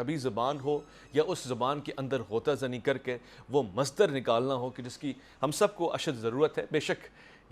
عربی زبان ہو یا اس زبان کے اندر غوطہ زنی کر کے وہ مصدر نکالنا ہو کہ جس کی ہم سب کو اشد ضرورت ہے. بے شک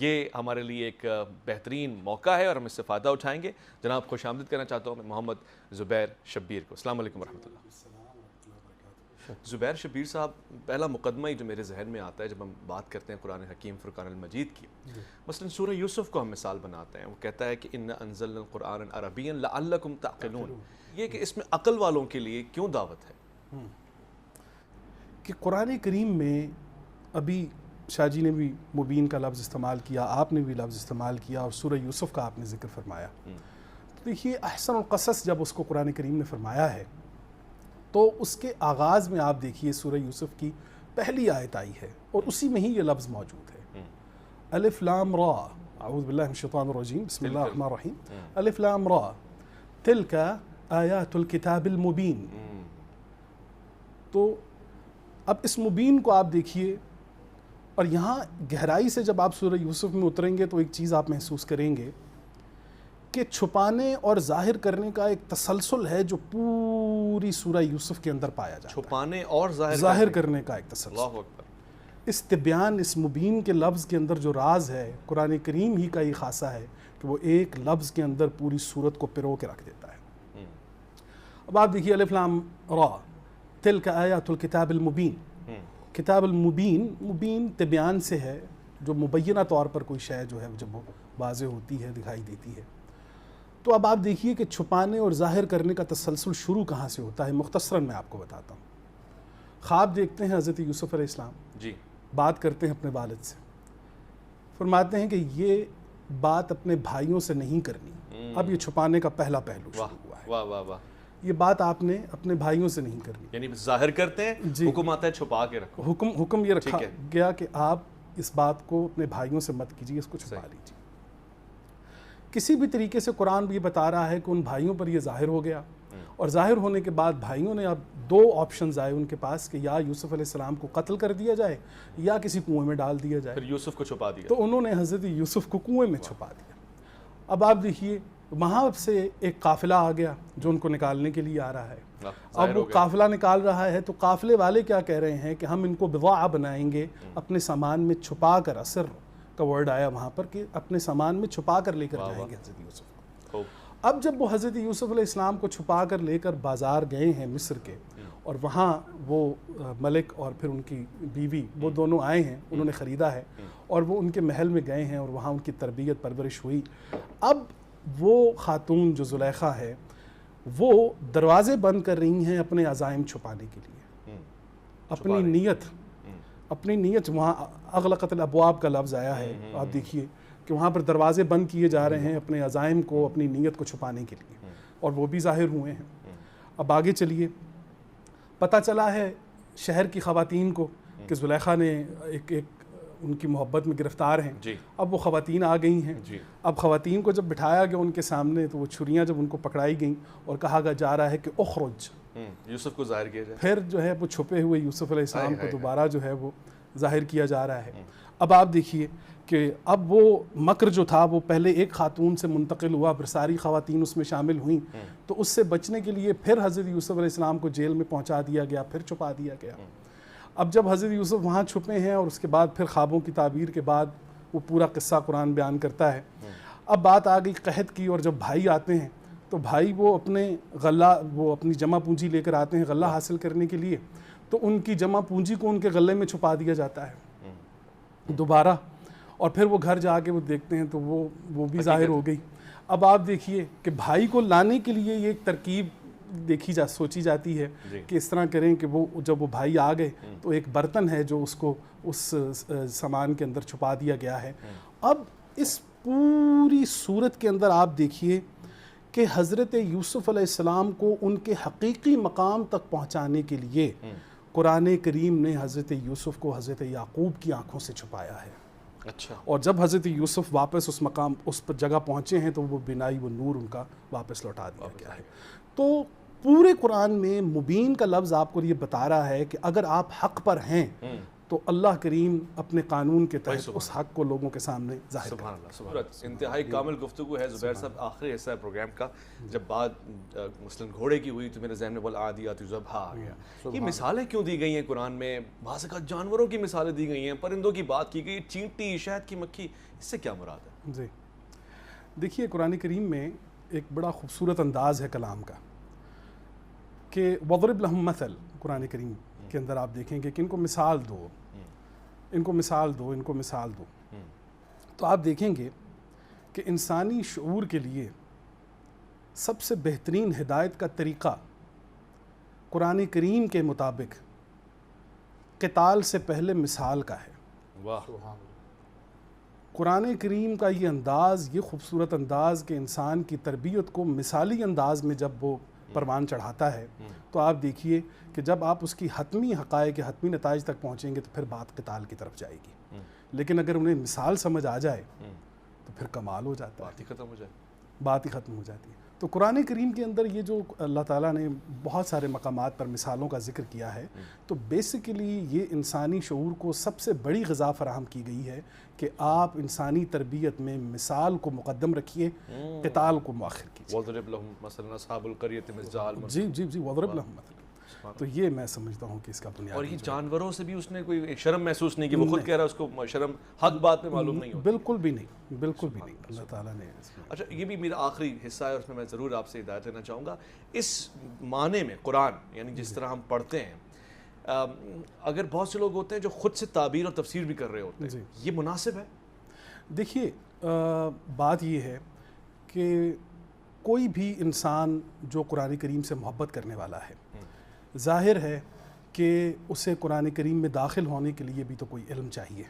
یہ ہمارے لیے ایک بہترین موقع ہے اور ہم اس سے فائدہ اٹھائیں گے. جناب خوش آمدید کرنا چاہتا ہوں میں محمد زبیر شبیر کو. السلام علیکم ورحمۃ اللہ. زبیر شبیر صاحب، پہلا مقدمہ ہی جو میرے ذہن میں آتا ہے جب ہم بات کرتے ہیں قرآن حکیم فرقان المجید کی، مثلا سورہ یوسف کو ہم مثال بناتے ہیں. وہ کہتا ہے کہ اِنَّا أَنزَلْنَا الْقُرْآنَ عَرَبِيًّا لَعَلَّكُمْ تَعْقِلُونَ. یہ کہ اس میں عقل والوں کے لیے کیوں دعوت ہے؟ کہ قرآن کریم میں ابھی شاہ جی نے بھی مبین کا لفظ استعمال کیا، آپ نے بھی لفظ استعمال کیا، اور سورہ یوسف کا آپ نے ذکر فرمایا. تو دیکھیے احسن القصص جب اس کو قرآن کریم نے فرمایا ہے تو اس کے آغاز میں آپ دیکھیے سورہ یوسف کی پہلی آیت آئی ہے اور اسی میں ہی یہ لفظ موجود ہے. الف لام را، اعوذ باللہ من الشیطان الرجیم، بسم اللہ الرحمن الرحیم. الف لام را تلک آیات الکتاب المبین. تو اب اس مبین کو آپ دیکھیے، اور یہاں گہرائی سے جب آپ سورہ یوسف میں اتریں گے تو ایک چیز آپ محسوس کریں گے کہ چھپانے اور ظاہر کرنے کا ایک تسلسل ہے جو پوری سورہ یوسف کے اندر پایا جاتا ہے. چھپانے اور ظاہر کرنے کا ایک تسلسل. اللہ اکبر. اس تبیان، اس مبین کے لفظ کے اندر جو راز ہے قرآن کریم ہی کا یہ خاصہ ہے کہ وہ ایک لفظ کے اندر پوری سورت کو پرو کے رکھ دیتا ہے. اب آپ دیکھیے الف لام را تلک آیات الکتاب المبین. کتاب المبین، مبین تبیان سے ہے جو مبینہ طور پر کوئی شے جو ہے جب وہ واضح ہوتی ہے، دکھائی دیتی ہے. تو اب آپ دیکھیے کہ چھپانے اور ظاہر کرنے کا تسلسل شروع کہاں سے ہوتا ہے. مختصراً میں آپ کو بتاتا ہوں. خواب دیکھتے ہیں حضرت یوسف علیہ السلام، جی بات کرتے ہیں اپنے والد سے، فرماتے ہیں کہ یہ بات اپنے بھائیوں سے نہیں کرنی. اب یہ چھپانے کا پہلا پہلو شروع ہوا ہے. واہ واہ واہ. یہ بات آپ نے اپنے بھائیوں سے نہیں کرنی. یعنی ظاہر کرتے ہیں، جی. حکم آتا ہے چھپا کے رکھو. حکم یہ رکھا گیا کہ آپ اس بات کو اپنے بھائیوں سے مت کیجیے، اس کو چھپا لیجیے. کسی بھی طریقے سے قرآن بھی بتا رہا ہے کہ ان بھائیوں پر یہ ظاہر ہو گیا، اور ظاہر ہونے کے بعد بھائیوں نے اب دو آپشنز آئے ان کے پاس کہ یا یوسف علیہ السلام کو قتل کر دیا جائے یا کسی کنویں میں ڈال دیا جائے. پھر یوسف کو چھپا دیا. تو انہوں نے حضرت یوسف کو کنویں میں چھپا دیا. اب آپ دیکھیے وہاں سے ایک قافلہ آ گیا جو ان کو نکالنے کے لیے آ رہا ہے. اب وہ قافلہ نکال رہا ہے تو قافلے والے کیا کہہ رہے ہیں کہ ہم ان کو بضاعہ بنائیں گے، اپنے سامان میں چھپا کر، اثر کا ورڈ آیا وہاں پر کہ اپنے سامان میں چھپا کر لے کر جائیں گے حضرت یوسف کو. اب جب وہ حضرت یوسف علیہ السلام کو چھپا کر لے کر بازار گئے ہیں مصر کے، اور وہاں وہ ملک اور پھر ان کی بیوی وہ دونوں آئے ہیں، انہوں نے خریدا ہے اور وہ ان کے محل میں گئے ہیں اور وہاں ان کی تربیت پرورش ہوئی. اب وہ خاتون جو زلیخا ہے وہ دروازے بند کر رہی ہیں اپنے عزائم چھپانے کے لیے. اپنی نیت وہاں اغلقت الابواب کا لفظ آیا ہے. آپ دیکھیے کہ وہاں پر دروازے بند کیے جا رہے ہیں اپنے عزائم کو، اپنی نیت کو چھپانے کے لیے، اور وہ بھی ظاہر ہوئے ہیں. اب آگے چلیے، پتہ چلا ہے شہر کی خواتین کو کہ زلیخا نے ایک ان کی محبت میں گرفتار ہیں. اب وہ خواتین آ گئی ہیں. اب خواتین کو جب بٹھایا گیا ان کے سامنے تو وہ چھریاں جب ان کو پکڑائی گئیں اور کہا جا رہا ہے کہ اخرج، یوسف کو ظاہر کیا جائے. پھر جو ہے وہ چھپے ہوئے یوسف علیہ السلام کو دوبارہ جو ہے وہ ظاہر کیا جا رہا ہے. اب آپ دیکھیے کہ اب وہ مکر جو تھا وہ پہلے ایک خاتون سے منتقل ہوا، پھر ساری خواتین اس میں شامل ہوئیں. تو اس سے بچنے کے لیے پھر حضرت یوسف علیہ السلام کو جیل میں پہنچا دیا گیا، پھر چھپا دیا گیا. اب جب حضرت یوسف وہاں چھپے ہیں اور اس کے بعد پھر خوابوں کی تعبیر کے بعد وہ پورا قصہ قرآن بیان کرتا ہے. اب بات آ گئی قحط کی، اور جب بھائی آتے ہیں تو بھائی وہ اپنی جمع پونجی لے کر آتے ہیں غلہ حاصل کرنے کے لیے، تو ان کی جمع پونجی کو ان کے غلے میں چھپا دیا جاتا ہے دوبارہ، اور پھر وہ گھر جا کے وہ دیکھتے ہیں تو وہ بھی ظاہر ہو گئی. اب آپ دیکھیے کہ بھائی کو لانے کے لیے یہ ایک ترکیب سوچی جاتی ہے کہ اس طرح کریں کہ وہ جب وہ بھائی آ گئے تو ایک برتن ہے جو اس کو اس سامان کے اندر چھپا دیا گیا ہے. اب اس پوری صورت کے اندر آپ دیکھیے کہ حضرت یوسف علیہ السلام کو ان کے حقیقی مقام تک پہنچانے کے لیے قرآن کریم نے حضرت یوسف کو حضرت یعقوب کی آنکھوں سے چھپایا ہے. اچھا. اور جب حضرت یوسف واپس اس جگہ پہنچے ہیں تو وہ بینائی، وہ نور ان کا واپس لوٹا دیا گیا ہے. تو پورے قرآن میں مبین کا لفظ آپ کو یہ بتا رہا ہے کہ اگر آپ حق پر ہیں تو اللہ کریم اپنے قانون کے تحت اس حق کو لوگوں کے سامنے ظاہر کرتا ہے۔ سبحان اللہ، سبحان اللہ، انتہائی کامل گفتگو ہے زبیر صاحب۔ آخری حصہ ہے پروگرام کا، جب بات مثلاً گھوڑے کی ہوئی تو میرے ذہن میں والعادیات ضبحا آ گیا۔ یہ مثالیں کیوں دی گئی ہیں قرآن میں؟ بعض اوقات جانوروں کی مثالیں دی گئی ہیں، پرندوں کی بات کی گئی، چینٹی، شہد کی مکھی، اس سے کیا مراد ہے؟ جی دیکھیے، قرآن کریم میں ایک بڑا خوبصورت انداز ہے کلام کا کہ وَضْرِبْ لَهُم مَثَل، قرآن کریم کے اندر آپ دیکھیں گے کہ ان کو مثال دو، ان کو مثال دو، ان کو مثال دو۔ تو آپ دیکھیں گے کہ انسانی شعور کے لیے سب سے بہترین ہدایت کا طریقہ قرآن کریم کے مطابق قتال سے پہلے مثال کا ہے۔ واہ، قرآن کریم کا یہ انداز، یہ خوبصورت انداز کہ انسان کی تربیت کو مثالی انداز میں جب وہ پروان چڑھاتا ہے تو آپ دیکھیے کہ جب آپ اس کی حتمی حقائق، حتمی نتائج تک پہنچیں گے تو پھر بات قتال کی طرف جائے گی، لیکن اگر انہیں مثال سمجھ آ جائے تو پھر کمال ہو جاتا ہے، بات ہی ختم ہو جائے۔ بات ہی ختم ہو جاتی ہے۔ تو قرآن کریم کے اندر یہ جو اللہ تعالیٰ نے بہت سارے مقامات پر مثالوں کا ذکر کیا ہے، تو بیسیکلی یہ انسانی شعور کو سب سے بڑی غذا فراہم کی گئی ہے کہ آپ انسانی تربیت میں مثال کو مقدم رکھیے، قتال کو مؤخر کیجیے۔ وَاضْرِبْ لَهُم مَثَلًا أَصْحَابُ الْقَرْيَةِ إِذْ جَاءَ الْمُرْسَلُونَ۔ جی جی جی، وَاضْرِبْ لَهُم مَثَلًا۔ تو یہ میں سمجھتا ہوں کہ اس کا اور بنیادی یہ جانوروں سے بھی اس نے کوئی شرم محسوس نہیں کی؟ وہ خود کہہ رہا ہے اس کو شرم حق بات میں معلوم نہیں ہوتی۔ بالکل بھی نہیں، بالکل بھی نہیں، اللہ تعالیٰ نے اس میں۔ اچھا، یہ بھی میرا آخری حصہ ہے اور اس میں ضرور آپ سے ہدایت لینا چاہوں گا۔ اس معنی میں قرآن یعنی جس طرح ہم پڑھتے ہیں، اگر بہت سے لوگ ہوتے ہیں جو خود سے تعبیر اور تفسیر بھی کر رہے ہوتے ہیں، یہ مناسب ہے؟ دیکھیے، بات یہ ہے کہ کوئی بھی انسان جو قرآن کریم سے محبت کرنے والا ہے، ظاہر ہے کہ اسے قرآن کریم میں داخل ہونے کے لیے بھی تو کوئی علم چاہیے،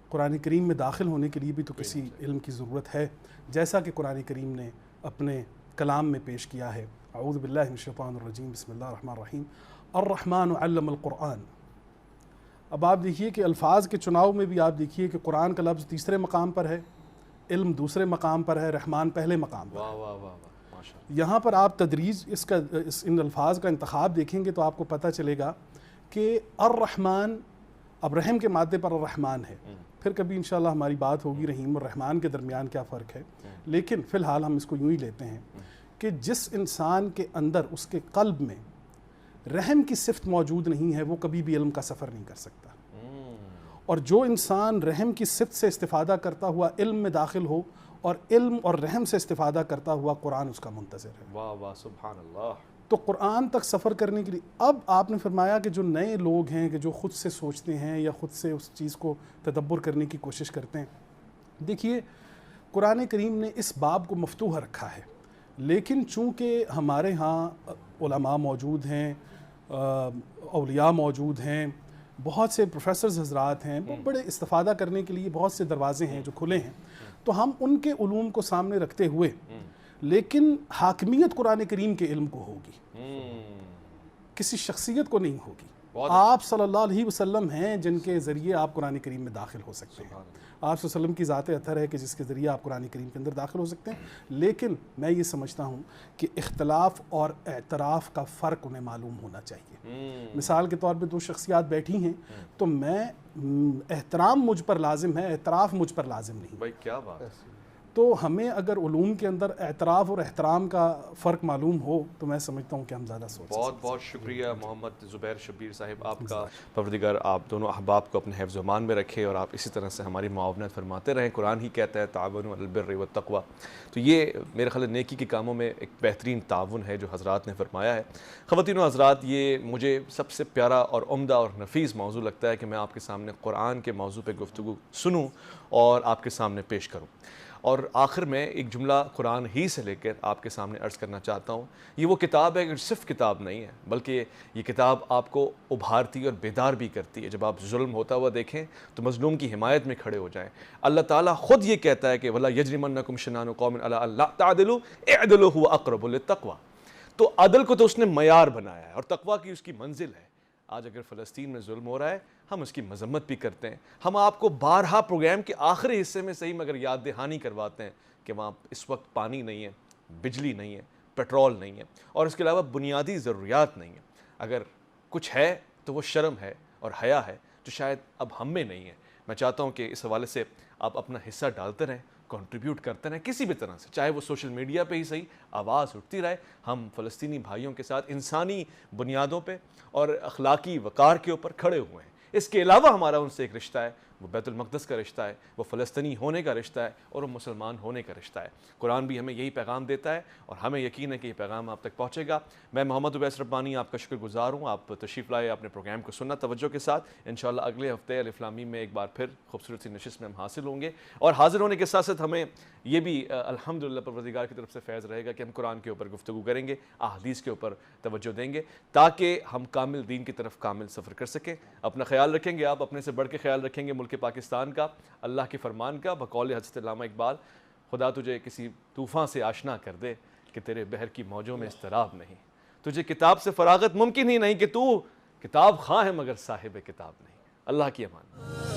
قرآن کریم میں داخل ہونے کے لیے بھی تو کسی علم کی ضرورت ہے، جیسا کہ قرآن کریم نے اپنے کلام میں پیش کیا ہے۔ اعوذ باللہ من الشیطان الرجیم، بسم اللہ الرحمن الرحیم، الرحمن علم القرآن۔ اب آپ دیکھیے کہ الفاظ کے چناؤ میں بھی آپ دیکھیے کہ قرآن کا لفظ تیسرے مقام پر ہے، علم دوسرے مقام پر ہے، رحمان پہلے مقام پر ہے۔ واہ واہ واہ واہ، ماشاء اللہ۔ یہاں پر آپ تدریج ان الفاظ کا انتخاب دیکھیں گے تو آپ کو پتہ چلے گا کہ الرحمن، اب رحم کے مادے پر الرحمن ہے، پھر کبھی انشاءاللہ ہماری بات ہوگی رحیم اور رحمان کے درمیان کیا فرق ہے، لیکن فی الحال ہم اس کو یوں ہی لیتے ہیں کہ جس انسان کے اندر، اس کے قلب میں رحم کی صفت موجود نہیں ہے، وہ کبھی بھی علم کا سفر نہیں کر سکتا، اور جو انسان رحم کی صفت سے استفادہ کرتا ہوا علم میں داخل ہو اور علم اور رحم سے استفادہ کرتا ہوا قرآن اس کا منتظر ہے۔ واہ واہ، سبحان اللہ۔ تو قرآن تک سفر کرنے کے لیے اب آپ نے فرمایا کہ جو نئے لوگ ہیں کہ جو خود سے سوچتے ہیں یا خود سے اس چیز کو تدبر کرنے کی کوشش کرتے ہیں، دیکھیے قرآن کریم نے اس باب کو مفتوح رکھا ہے، لیکن چونکہ ہمارے ہاں علماء موجود ہیں، اولیاء موجود ہیں، بہت سے پروفیسرز حضرات ہیں، وہ بڑے استفادہ کرنے کے لیے بہت سے دروازے ہیں جو کھلے ہیں، تو ہم ان کے علوم کو سامنے رکھتے ہوئے، لیکن حاکمیت قرآن کریم کے علم کو ہوگی، کسی شخصیت کو نہیں ہوگی۔ آپ صلی اللہ علیہ وسلم ہیں جن کے ذریعے آپ قرآن کریم میں داخل ہو سکتے ہیں، آپ صلی اللہ علیہ وسلم کی ذات اطہر ہے کہ جس کے ذریعے آپ قرآن کریم کے اندر داخل ہو سکتے ہیں، لیکن میں یہ سمجھتا ہوں کہ اختلاف اور اعتراف کا فرق انہیں معلوم ہونا چاہیے۔ مثال کے طور پہ دو شخصیات بیٹھی ہیں تو میں احترام مجھ پر لازم ہے، اعتراف مجھ پر لازم نہیں۔ بھائی کیا بات ہے۔ تو ہمیں اگر علوم کے اندر اعتراف اور احترام کا فرق معلوم ہو تو میں سمجھتا ہوں کہ ہم زیادہ سوچ بہت بہت شکریہ محمد زبیر شبیر صاحب آپ کا۔ پروردگار آپ دونوں احباب کو اپنے حفظ و امان میں رکھے اور آپ اسی طرح سے ہماری معاونت فرماتے رہیں۔ قرآن ہی کہتا ہے تعاونوا علی البر والتقوی، تو یہ میرے خیال نیکی کے کاموں میں ایک بہترین تعاون ہے جو حضرات نے فرمایا ہے۔ خواتین و حضرات، یہ مجھے سب سے پیارا اور عمدہ اور نفیس موضوع لگتا ہے کہ میں آپ کے سامنے قرآن کے موضوع پہ گفتگو سنوں اور آپ کے سامنے پیش کروں، اور آخر میں ایک جملہ قرآن ہی سے لے کر آپ کے سامنے عرض کرنا چاہتا ہوں۔ یہ وہ کتاب ہے کہ صرف کتاب نہیں ہے، بلکہ یہ کتاب آپ کو ابھارتی اور بیدار بھی کرتی ہے۔ جب آپ ظلم ہوتا ہوا دیکھیں تو مظلوم کی حمایت میں کھڑے ہو جائیں۔ اللہ تعالیٰ خود یہ کہتا ہے کہ وَلَا يَجْرِمَنَّكُمْ شَنَآنُ قَوْمٍ عَلَىٰ أَلَّا تَعْدِلُوا اعْدِلُوا هُوَ أَقْرَبُ لِلتَّقْوَىٰ۔ تو عدل کو تو اس نے معیار بنایا ہے اور تقویٰ کی اس کی منزل ہے۔ آج اگر فلسطین میں ظلم ہو رہا ہے، ہم اس کی مذمت بھی کرتے ہیں۔ ہم آپ کو بارہا پروگرام کے آخری حصے میں صحیح مگر یاد دہانی کرواتے ہیں کہ وہاں اس وقت پانی نہیں ہے، بجلی نہیں ہے، پیٹرول نہیں ہے، اور اس کے علاوہ بنیادی ضروریات نہیں ہیں۔ اگر کچھ ہے تو وہ شرم ہے اور حیا ہے۔ جو شاید اب ہم میں نہیں ہے. میں چاہتا ہوں کہ اس حوالے سے آپ اپنا حصہ ڈالتے رہیں, کنٹریبیوٹ کرتے رہیں کسی بھی طرح سے, چاہے وہ سوشل میڈیا پہ ہی صحیح, آواز اٹھتی رہے. ہم فلسطینی بھائیوں کے ساتھ انسانی بنیادوں پہ اور اخلاقی وقار کے اوپر کھڑے ہوئے ہیں. اس کے علاوہ ہمارا ان سے ایک رشتہ ہے, وہ بیت المقدس کا رشتہ ہے, وہ فلسطینی ہونے کا رشتہ ہے, اور وہ مسلمان ہونے کا رشتہ ہے. قرآن بھی ہمیں یہی پیغام دیتا ہے, اور ہمیں یقین ہے کہ یہ پیغام آپ تک پہنچے گا. میں محمد اویس ربانی آپ کا شکر گزار ہوں, آپ تشریف لائے اپنے پروگرام کو سننا توجہ کے ساتھ. انشاءاللہ اگلے ہفتے الف لام میم میں ایک بار پھر خوبصورت سی نشست میں ہم حاصل ہوں گے, اور حاضر ہونے کے ساتھ ساتھ ہمیں یہ بھی الحمدللہ پروردگار کی طرف سے فیض رہے گا کہ ہم قرآن کے اوپر گفتگو کریں گے, احادیث کے اوپر توجہ دیں گے, تاکہ ہم کامل دین کی طرف کامل سفر کر سکیں. اپنا خیال رکھیں گے, آپ اپنے سے بڑھ کے خیال رکھیں گے ملک پاکستان کا, اللہ کے فرمان کا. بقول حضرت علامہ اقبال, خدا تجھے کسی طوفان سے آشنا کر دے کہ تیرے بحر کی موجوں میں اضطراب نہیں. تجھے کتاب سے فراغت ممکن ہی نہیں کہ تو کتاب خواہ ہے مگر صاحب کتاب نہیں. اللہ کی امان.